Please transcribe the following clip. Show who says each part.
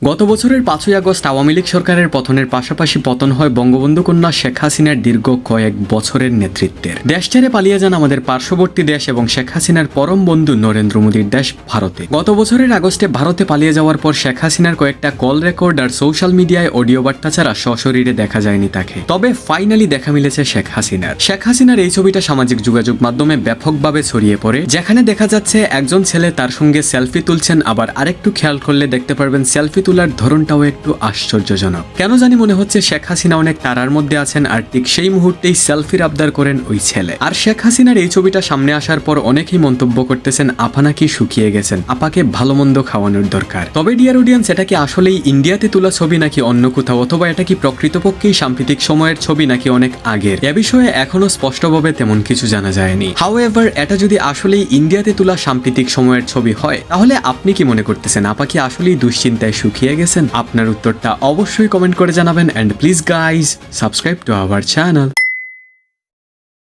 Speaker 1: গত বছরের 5ই আগস্ট আওয়ামী লীগ সরকারের পতনের পাশাপাশি পতন হয় বঙ্গবন্ধু কন্যা শেখ হাসিনার দীর্ঘ কয়েক বছরের নেতৃত্বের। দেশ ছেড়ে পালিয়ে যান আমাদের পার্শ্ববর্তী দেশ এবং শেখ হাসিনার পরম বন্ধু নরেন্দ্র মোদীর দেশ ভারতে। গত বছরের আগস্টে ভারতে পালিয়ে যাওয়ার পর শেখ হাসিনার কয়েকটা কল রেকর্ড আর সোশ্যাল মিডিয়ায় অডিও বার্তা ছাড়া সশরীরে দেখা যায়নি তাকে। তবে ফাইনালি দেখা মিলেছে শেখ হাসিনার। শেখ হাসিনার এই ছবিটা সামাজিক যোগাযোগ মাধ্যমে ব্যাপকভাবে ছড়িয়ে পড়ে, যেখানে দেখা যাচ্ছে একজন ছেলে তার সঙ্গে সেলফি তুলছেন, আবার আরেকটু খেয়াল করলে দেখতে পারবেন সেলফি তোলার ধরনটাও একটু আশ্চর্যজনক। কেন জানি মনে হচ্ছে শেখ হাসিনা অনেক তারার মধ্যে আছেন, আর ঠিক সেই মুহূর্তেই সেলফির আবদার করেন ওই ছেলে। আর শেখ হাসিনার এই ছবিটা সামনে আসার পর অনেকেই মন্তব্য করতেছেন আপা নাকি শুকিয়ে গেছেন, আপাকে ভালো মন্দ খাওয়ানোর দরকার। তবে ডিয়ার অডিয়েন্স, এটা কি আসলেই ইন্ডিয়াতে তোলা ছবি নাকি অন্য কোথাও, অথবা এটা কি প্রকৃতপক্ষেই সাম্প্রতিক সময়ের ছবি নাকি অনেক আগের, এ বিষয়ে এখনো স্পষ্টভাবে তেমন কিছু জানা যায়নি। হাউএভার, এটা যদি আসলেই ইন্ডিয়াতে তোলা সাম্প্রতিক সময়ের ছবি হয়, তাহলে আপনি কি মনে করতেছেন আপা কি আসলেই দুশ্চিন্তায় শুকিয়ে গেছেন? আপনার উত্তরটা অবশ্যই কমেন্ট করে জানাবেন, and please guys subscribe to our channel.